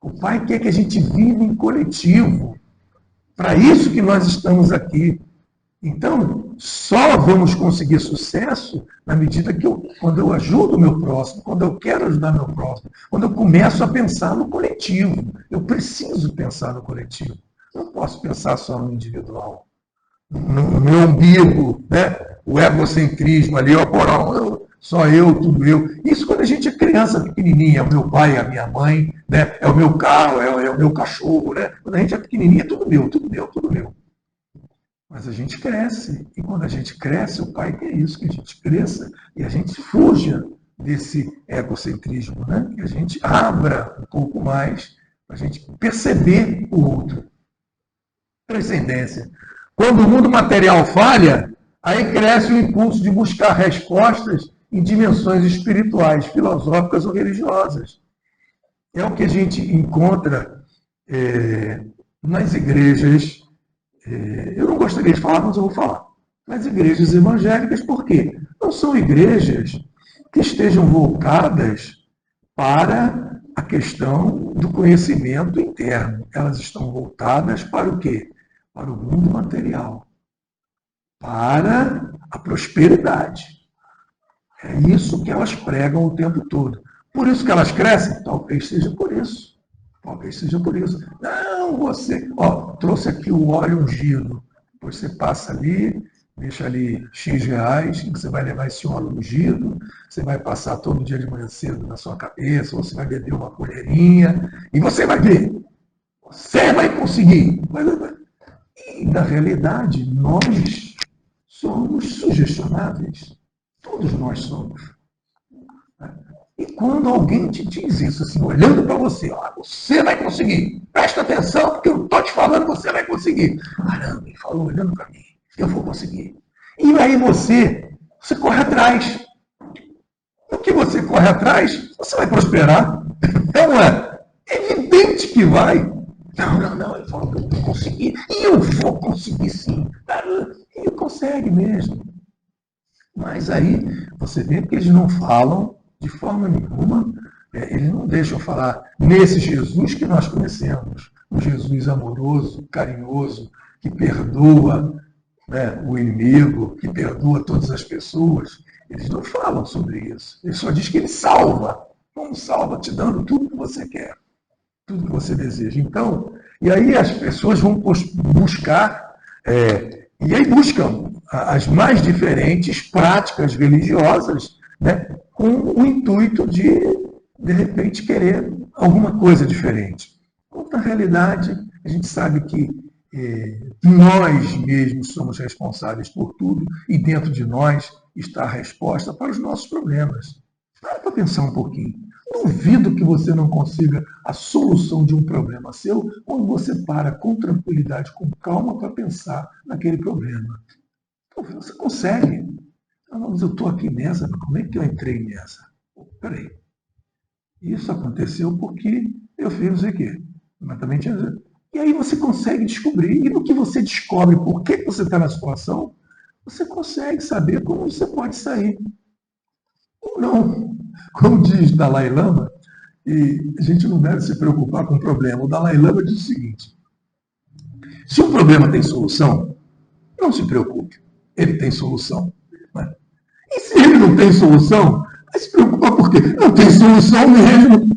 O Pai quer que a gente viva em coletivo. Para isso que nós estamos aqui. Então, só vamos conseguir sucesso na medida que quando eu ajudo o meu próximo, quando eu quero ajudar meu próximo, quando eu começo a pensar no coletivo. Eu preciso pensar no coletivo. Não posso pensar só no individual. No meu umbigo, né? O egocentrismo ali, só eu, tudo eu. Isso quando a gente é criança pequenininha, é o meu pai, é a minha mãe, né? É o meu carro, é o meu cachorro. Né? Quando a gente é pequenininha, é tudo meu, tudo meu, tudo meu. Mas a gente cresce, e quando a gente cresce, o Pai quer isso, que a gente cresça e a gente fuja desse egocentrismo, né? Que a gente abra um pouco mais para a gente perceber o outro. Transcendência. Quando o mundo material falha, aí cresce o impulso de buscar respostas em dimensões espirituais, filosóficas ou religiosas. É o que a gente encontra nas igrejas. Eu não gostaria de falar, mas eu vou falar. Nas igrejas evangélicas, por quê? Não são igrejas que estejam voltadas para a questão do conhecimento interno. Elas estão voltadas para o quê? Para o mundo material. Para a prosperidade. É isso que elas pregam o tempo todo. Por isso que elas crescem? Talvez seja por isso. Talvez seja por isso. Não, você... trouxe aqui o óleo ungido. Depois você passa ali, deixa ali X reais, que você vai levar esse óleo ungido, você vai passar todo dia de manhã cedo na sua cabeça, ou você vai beber uma colherinha, e você vai ver. Você vai conseguir. E, na realidade, nós somos sugestionáveis. Todos nós somos. E quando alguém te diz isso, assim, olhando para você, ó, você vai conseguir, presta atenção, porque eu estou te falando, você vai conseguir. Caramba, ele falou olhando para mim, eu vou conseguir. E aí você corre atrás. O que você corre atrás, você vai prosperar. Não é? É evidente que vai. Não, ele falou que eu vou conseguir. E eu vou conseguir sim. E consegue mesmo. Mas aí você vê que eles não falam de forma nenhuma, eles não deixam falar nesse Jesus que nós conhecemos, um Jesus amoroso, carinhoso, que perdoa, né, o inimigo, que perdoa todas as pessoas. Eles não falam sobre isso. Ele só diz que ele salva. Como salva? Te dando tudo que você quer, tudo que você deseja. Então, e aí as pessoas vão buscar, e aí buscam as mais diferentes práticas religiosas, né, com o intuito de repente, querer alguma coisa diferente. Quando, na realidade, a gente sabe que nós mesmos somos responsáveis por tudo e dentro de nós está a resposta para os nossos problemas. Para pensar um pouquinho. Duvido que você não consiga a solução de um problema seu quando você para com tranquilidade, com calma para pensar naquele problema. Você consegue. Mas eu estou aqui nessa, como é que eu entrei nessa? Peraí. Isso aconteceu porque eu fiz não sei o quê. Mas também tinha... E aí você consegue descobrir, e no que você descobre por que você está na situação, você consegue saber como você pode sair. Ou não. Como diz Dalai Lama, e a gente não deve se preocupar com o problema. O Dalai Lama diz o seguinte: se um problema tem solução, não se preocupe, ele tem solução. Né? E se ele não tem solução, vai se preocupar por quê? Não tem solução mesmo.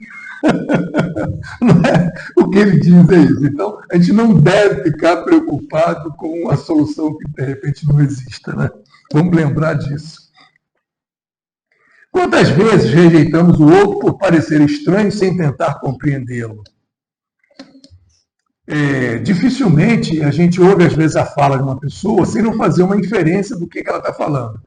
Não é? O que ele diz é isso. Então, a gente não deve ficar preocupado com a solução que de repente não exista. Né? Vamos lembrar disso. Quantas vezes rejeitamos o outro por parecer estranho sem tentar compreendê-lo? Dificilmente a gente ouve às vezes a fala de uma pessoa sem não fazer uma inferência do que ela está falando.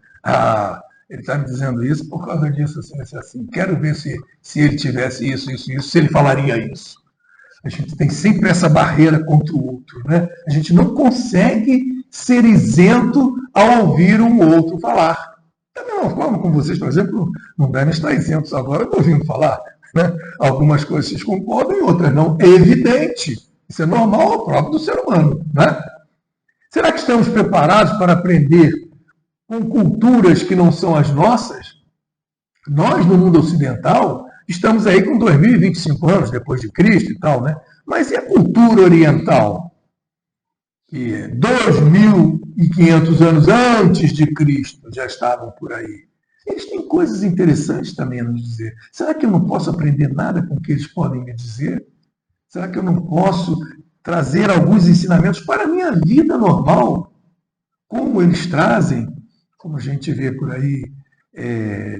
Ele está me dizendo isso por causa disso, assim. Quero ver se ele tivesse isso, se ele falaria isso. A gente tem sempre essa barreira contra o outro. Né? A gente não consegue ser isento ao ouvir um outro falar. Da mesma forma como vocês, por exemplo, não devem estar isentos agora de ouvindo falar. Né? Algumas coisas vocês concordam e outras não. É evidente. Isso é normal, ao próprio do ser humano. Né? Será que estamos preparados para aprender com culturas que não são as nossas? Nós, no mundo ocidental, estamos aí com 2025 anos depois de Cristo e tal, né? Mas e a cultura oriental? Que 2.500 anos antes de Cristo já estavam por aí. Eles têm coisas interessantes também a nos dizer. Será que eu não posso aprender nada com o que eles podem me dizer? Será que eu não posso trazer alguns ensinamentos para a minha vida normal? Como eles trazem, como a gente vê por aí,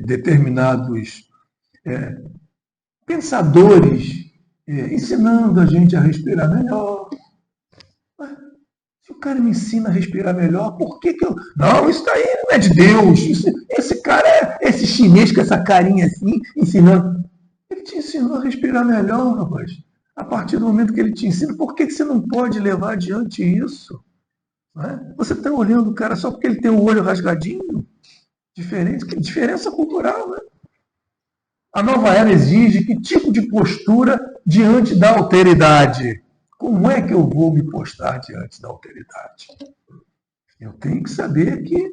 determinados pensadores ensinando a gente a respirar melhor. Se o cara me ensina a respirar melhor, por que eu... Não, isso daí não é de Deus. Esse cara esse chinês com essa carinha assim, ensinando. Ele te ensinou a respirar melhor, rapaz. A partir do momento que ele te ensina, por que você não pode levar adiante isso? Não é? Você está olhando o cara só porque ele tem o olho rasgadinho? Diferente, que diferença cultural, né? A nova era exige que tipo de postura diante da alteridade? Como é que eu vou me postar diante da alteridade? Eu tenho que saber que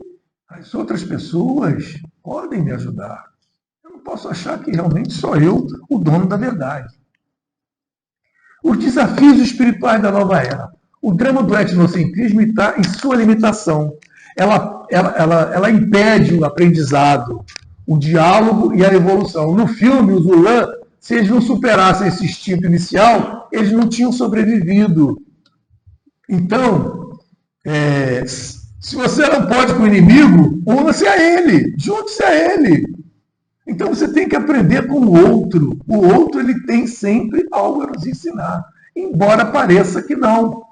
as outras pessoas podem me ajudar. Eu não posso achar que realmente sou eu o dono da verdade. Os desafios espirituais da nova era. O drama do etnocentrismo está em sua limitação. Ela impede o aprendizado, o diálogo e a evolução. No filme, os Ulan, se eles não superassem esse instinto inicial, eles não tinham sobrevivido. Então, se você não pode com o inimigo, una-se a ele, junte-se a ele. Então você tem que aprender com o outro. O outro ele tem sempre algo a nos ensinar, embora pareça que não.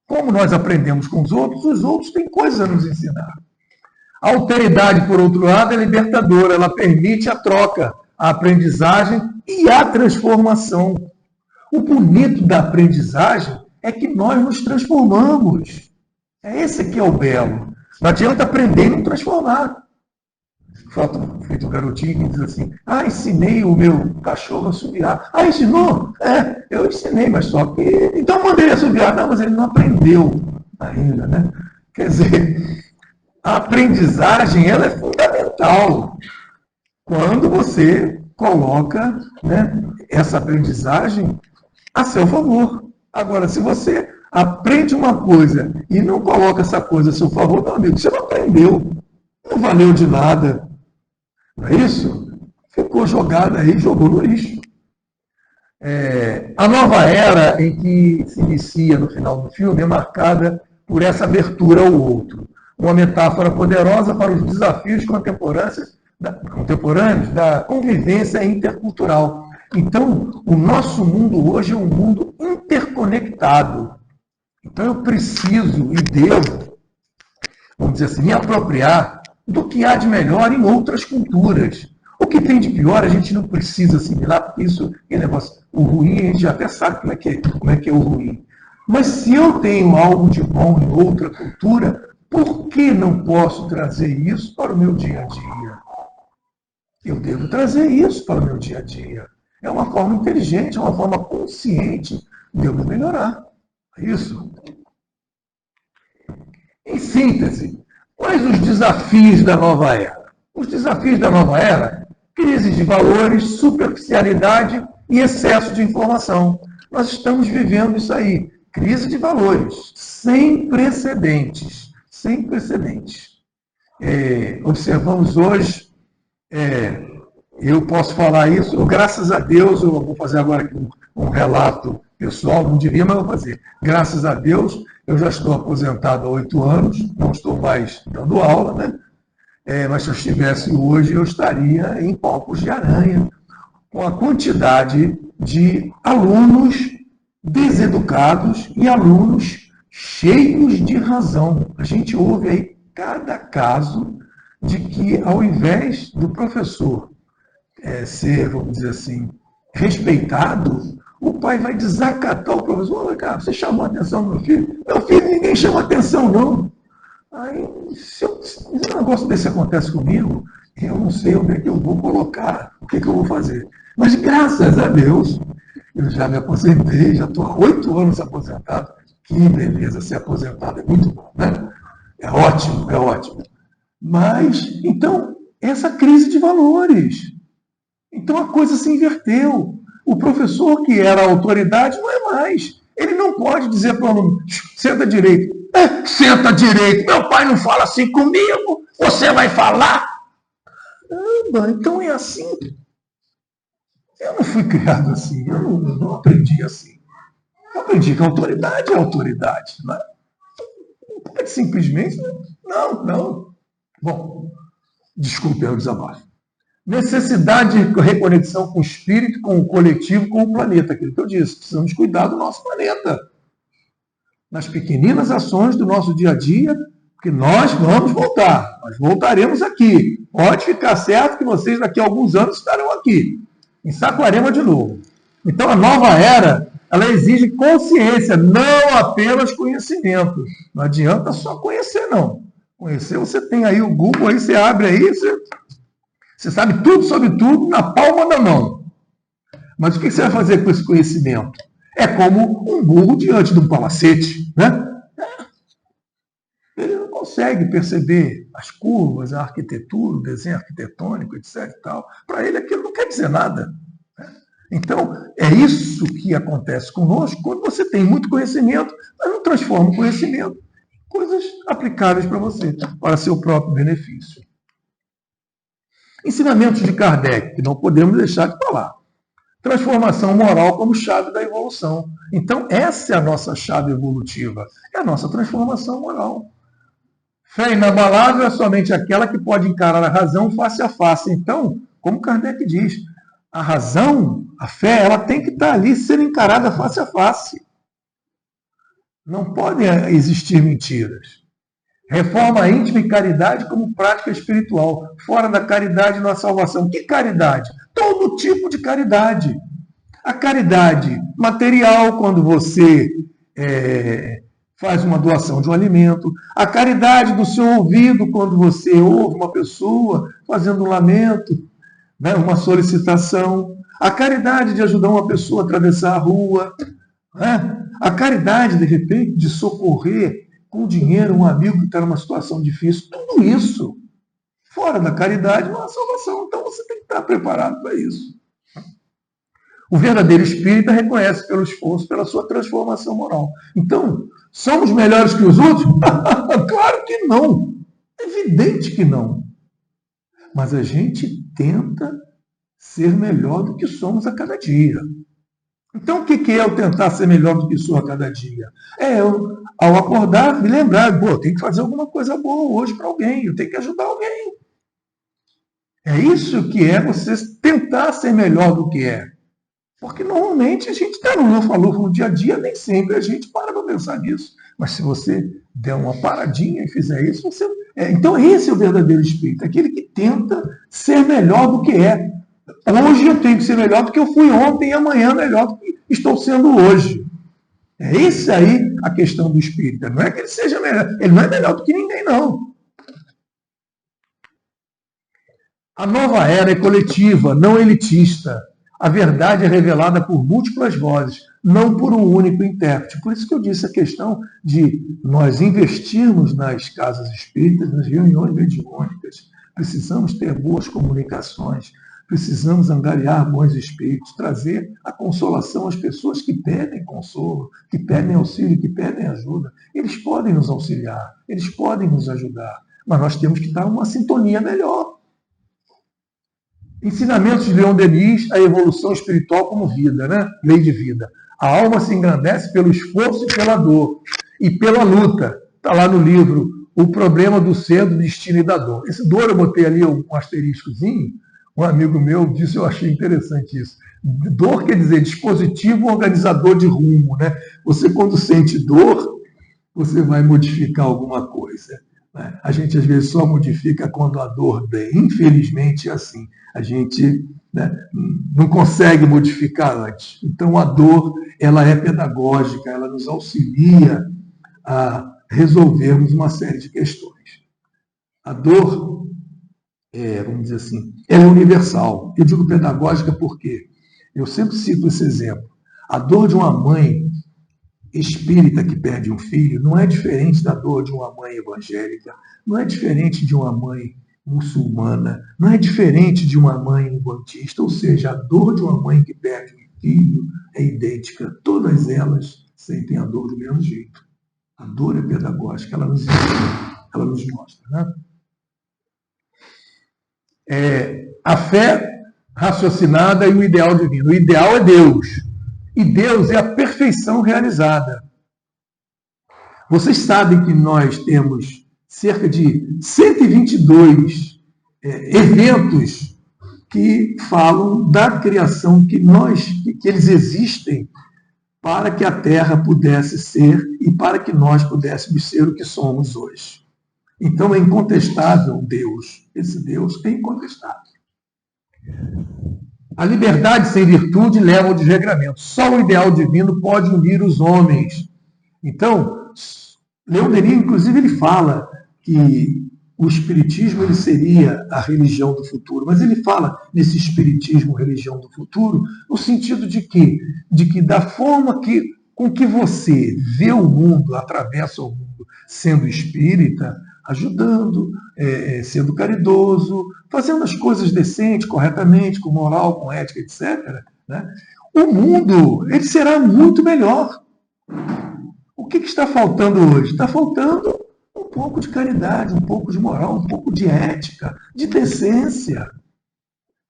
Como nós aprendemos com os outros têm coisas a nos ensinar. A alteridade, por outro lado, é libertadora, ela permite a troca. a aprendizagem e a transformação. O bonito da aprendizagem é que nós nos transformamos. É esse que é o belo. Não adianta aprender e não transformar. Feito o garotinho que diz assim, ensinei o meu cachorro a assoviar. Ensinou? Eu ensinei, mas só que... Então mandei ele assoviar. Não, mas ele não aprendeu ainda, né? Quer dizer, a aprendizagem, ela é fundamental. Quando você coloca, né, essa aprendizagem a seu favor. Agora, se você aprende uma coisa e não coloca essa coisa a seu favor, meu amigo, você não aprendeu. Não valeu de nada. Não é isso? Ficou jogado aí, jogou no lixo. A nova era em que se inicia no final do filme é marcada por essa abertura ao outro. Uma metáfora poderosa para os desafios contemporâneos da convivência intercultural. Então, o nosso mundo hoje é um mundo interconectado. Então, eu preciso e devo, vamos dizer assim, me apropriar do que há de melhor em outras culturas. O que tem de pior a gente não precisa assimilar, porque isso é negócio. O ruim a gente já até sabe como é que é o ruim. Mas se eu tenho algo de bom em outra cultura, por que não posso trazer isso para o meu dia a dia? Eu devo trazer isso para o meu dia a dia. É uma forma inteligente, é uma forma consciente de eu me melhorar. É isso. Em síntese, quais os desafios da nova era? Os desafios da nova era: crise de valores, superficialidade e excesso de informação. Nós estamos vivendo isso aí. Crise de valores, sem precedentes. Sem precedentes. Observamos hoje, eu posso falar isso, graças a Deus, eu vou fazer agora aqui um relato pessoal, não diria, mas vou fazer. Graças a Deus, eu já estou aposentado há 8 anos, não estou mais dando aula, né? Mas se eu estivesse hoje, eu estaria em palcos de aranha, com a quantidade de alunos deseducados e alunos cheios de razão. A gente ouve aí cada caso de que, ao invés do professor ser, vamos dizer assim, respeitado, o pai vai desacatar o professor. Olha, cara, você chamou a atenção do meu filho? Meu filho, ninguém chama atenção, não. Aí, se um negócio desse acontece comigo, eu não sei onde é que eu vou colocar, o que eu vou fazer. Mas, graças a Deus, eu já me aposentei, já estou há 8 anos aposentado. Que beleza, ser aposentado é muito bom, né? É ótimo, é ótimo. Mas, então, essa crise de valores. Então, a coisa se inverteu. O professor que era a autoridade não é mais. Ele não pode dizer para o aluno, senta direito. Senta direito. Meu pai não fala assim comigo. Você vai falar? Então é assim. Eu não fui criado assim. Eu não aprendi assim. Eu aprendi que a autoridade é autoridade. Não pode simplesmente... Não. Bom, desculpe o desabafo. Necessidade de reconexão com o espírito, com o coletivo, com o planeta. Aquilo que eu disse. Precisamos cuidar do nosso planeta. Nas pequeninas ações do nosso dia a dia, que nós vamos voltar. Nós voltaremos aqui. Pode ficar certo que vocês daqui a alguns anos estarão aqui. Em Saquarema de novo. Então a nova era, ela exige consciência, não apenas conhecimento. Não adianta só conhecer, não. Conhecer, você tem aí o Google, aí você abre aí, você sabe tudo sobre tudo na palma da mão. Mas o que você vai fazer com esse conhecimento? É como um burro diante de um palacete, né? Ele não consegue perceber as curvas, a arquitetura, o desenho arquitetônico, etc. E tal. Para ele aquilo não quer dizer nada. Então, é isso que acontece conosco quando você tem muito conhecimento, mas não transforma o conhecimento em coisas aplicáveis para você, para seu próprio benefício. Ensinamentos de Kardec, que não podemos deixar de falar. Transformação moral como chave da evolução. Então, essa é a nossa chave evolutiva, é a nossa transformação moral. Fé inabalável é somente aquela que pode encarar a razão face a face. Então, como Kardec diz, a razão, a fé, ela tem que estar ali sendo encarada face a face. Não podem existir mentiras. Reforma íntima e caridade como prática espiritual. Fora da caridade não há salvação. Que caridade? Todo tipo de caridade. A caridade material, quando você faz uma doação de um alimento. A caridade do seu ouvido, quando você ouve uma pessoa fazendo um lamento, né, uma solicitação. A caridade de ajudar uma pessoa a atravessar a rua. Né? A caridade, de repente, de socorrer com dinheiro um amigo que está numa situação difícil. Tudo isso, fora da caridade, não há salvação. Então você tem que estar preparado para isso. O verdadeiro espírita reconhece pelo esforço, pela sua transformação moral. Então, somos melhores que os outros? Claro que não. É evidente que não. Mas a gente tenta ser melhor do que somos a cada dia. Então, o que é eu tentar ser melhor do que sou a cada dia? É eu, ao acordar, me lembrar, pô, eu tenho que fazer alguma coisa boa hoje para alguém, eu tenho que ajudar alguém. É isso que é você tentar ser melhor do que é. Porque normalmente a gente está no lufa-lufa no dia a dia, nem sempre a gente para pensar nisso. Mas se você der uma paradinha e fizer isso, você. Então esse é o verdadeiro espírito, aquele que tenta ser melhor do que é. Hoje eu tenho que ser melhor do que eu fui ontem e amanhã melhor do que estou sendo hoje. É isso aí a questão do espírita. Não é que ele seja melhor, ele não é melhor do que ninguém, não. A nova era é coletiva, não elitista. A verdade é revelada por múltiplas vozes, não por um único intérprete. Por isso que eu disse a questão de nós investirmos nas casas espíritas, nas reuniões mediúnicas. Precisamos ter boas comunicações, precisamos angariar bons espíritos, trazer a consolação às pessoas que pedem consolo, que pedem auxílio, que pedem ajuda. Eles podem nos auxiliar, eles podem nos ajudar, mas nós temos que estar numa sintonia melhor. Ensinamentos de Leon Denis, a evolução espiritual como vida, né? Lei de vida. A alma se engrandece pelo esforço e pela dor, e pela luta. Está lá no livro O Problema do Ser, do Destino e da Dor. Esse dor eu botei ali um asteriscozinho, um amigo meu disse, eu achei interessante isso. Dor quer dizer dispositivo organizador de rumo, né? Você quando sente dor, você vai modificar alguma coisa. A gente, às vezes, só modifica quando a dor vem. Infelizmente, é assim. A gente não consegue modificar antes. Então, a dor ela é pedagógica, ela nos auxilia a resolvermos uma série de questões. A dor, vamos dizer assim, ela é universal. Eu digo pedagógica porque eu sempre cito esse exemplo. A dor de uma mãe espírita que perde um filho não é diferente da dor de uma mãe evangélica, não é diferente de uma mãe muçulmana, não é diferente de uma mãe umbandista, ou seja, a dor de uma mãe que perde um filho é idêntica. Todas elas sentem a dor do mesmo jeito. A dor é pedagógica, ela nos ensina, ela nos mostra. Né? A fé raciocinada e o ideal divino. O ideal é Deus. E Deus é a perfeição realizada. Vocês sabem que nós temos cerca de 122 eventos que falam da criação, que eles existem para que a Terra pudesse ser e para que nós pudéssemos ser o que somos hoje. Então é incontestável Deus. Esse Deus é incontestável. A liberdade sem virtude leva ao desregramento. Só o ideal divino pode unir os homens. Então, Leon Denis, inclusive, ele fala que o espiritismo ele seria a religião do futuro, mas ele fala nesse espiritismo, religião do futuro, no sentido de que da forma com que você vê o mundo, atravessa o mundo, sendo espírita, ajudando, sendo caridoso, fazendo as coisas decentes, corretamente, com moral, com ética, etc., né? O mundo ele será muito melhor. O que está faltando hoje? Está faltando um pouco de caridade, um pouco de moral, um pouco de ética, de decência.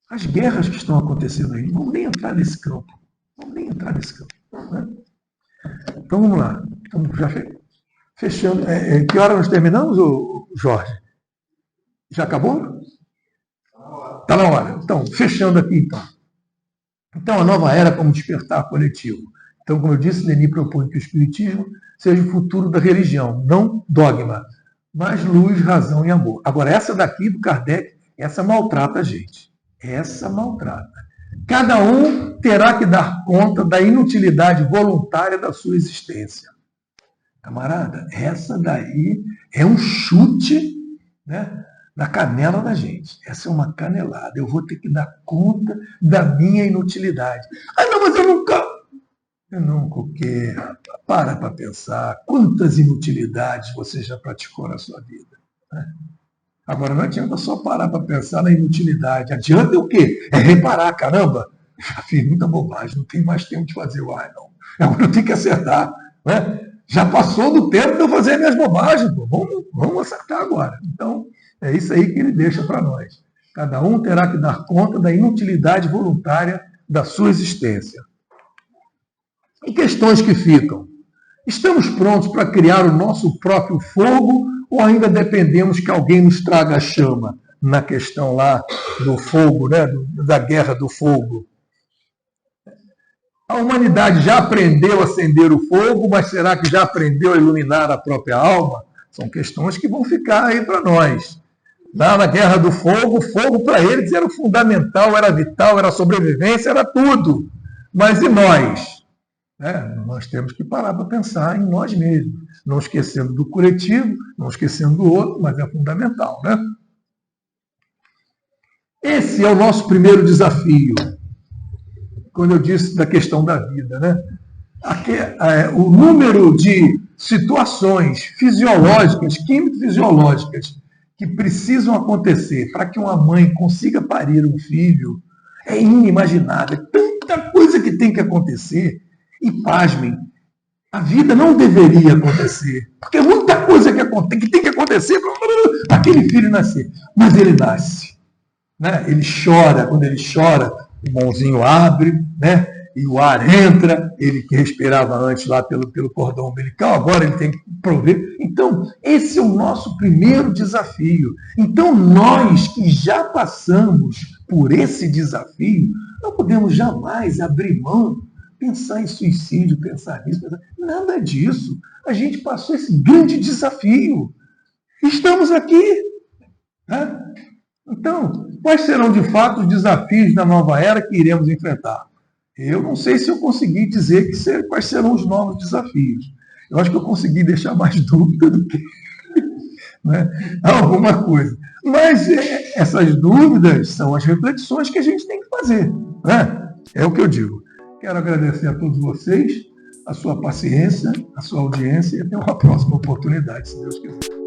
As guerras que estão acontecendo aí, não vamos nem entrar nesse campo. Né? Então vamos lá. Estamos já fechando. Que hora nós terminamos, Jorge? Já acabou? Está na hora. Então, fechando aqui, então. Então, a nova era como despertar coletivo. Então, como eu disse, Denis propõe que o espiritismo seja o futuro da religião, não dogma. mais luz, razão e amor. Agora, essa daqui do Kardec, essa maltrata a gente. Essa maltrata. Cada um terá que dar conta da inutilidade voluntária da sua existência. Camarada, essa daí é um chute, né, na canela da gente. Essa é uma canelada. Eu vou ter que dar conta da minha inutilidade. Ah, não, mas eu nunca... Eu nunca o quê? Para pensar. Quantas inutilidades você já praticou na sua vida? Né? Agora, não adianta só parar para pensar na inutilidade. Adianta o quê? É reparar, caramba, já fiz muita bobagem, não tem mais tempo de fazer o ar, não. Agora eu tenho que acertar. Né? Já passou do tempo de eu fazer minhas bobagens. Pô. Vamos acertar agora. Então, é isso aí que ele deixa para nós. Cada um terá que dar conta da inutilidade voluntária da sua existência. E questões que ficam. Estamos prontos para criar o nosso próprio fogo ou ainda dependemos que alguém nos traga a chama? Na questão lá do fogo, né? Da guerra do fogo. A humanidade já aprendeu a acender o fogo, mas será que já aprendeu a iluminar a própria alma? São questões que vão ficar aí para nós. Lá na guerra do fogo, o fogo para eles era fundamental, era vital, era sobrevivência, era tudo. Mas e nós? Nós temos que parar para pensar em nós mesmos, não esquecendo do coletivo, não esquecendo do outro, mas é fundamental, né? Esse é o nosso primeiro desafio, quando eu disse da questão da vida, né? O número de situações fisiológicas, químico-fisiológicas, que precisam acontecer para que uma mãe consiga parir um filho é inimaginável. É tanta coisa que tem que acontecer. E, pasmem, a vida não deveria acontecer. Porque é muita coisa que tem que acontecer para aquele filho nascer. Mas ele nasce. Né? Ele chora. Quando ele chora, o mãozinho abre, né? E o ar entra. Ele que respirava antes lá pelo cordão umbilical, agora ele tem que prover. Então, esse é o nosso primeiro desafio. Então, nós que já passamos por esse desafio, não podemos jamais abrir mão, pensar em suicídio, pensar nisso, nada disso. A gente passou esse grande desafio. Estamos aqui. Né? Então, quais serão de fato os desafios da nova era que iremos enfrentar? Eu não sei se eu consegui dizer quais serão os novos desafios. Eu acho que eu consegui deixar mais dúvida do que né, alguma coisa. Mas essas dúvidas são as reflexões que a gente tem que fazer. Né? É o que eu digo. Quero agradecer a todos vocês, a sua paciência, a sua audiência e até uma próxima oportunidade, se Deus quiser.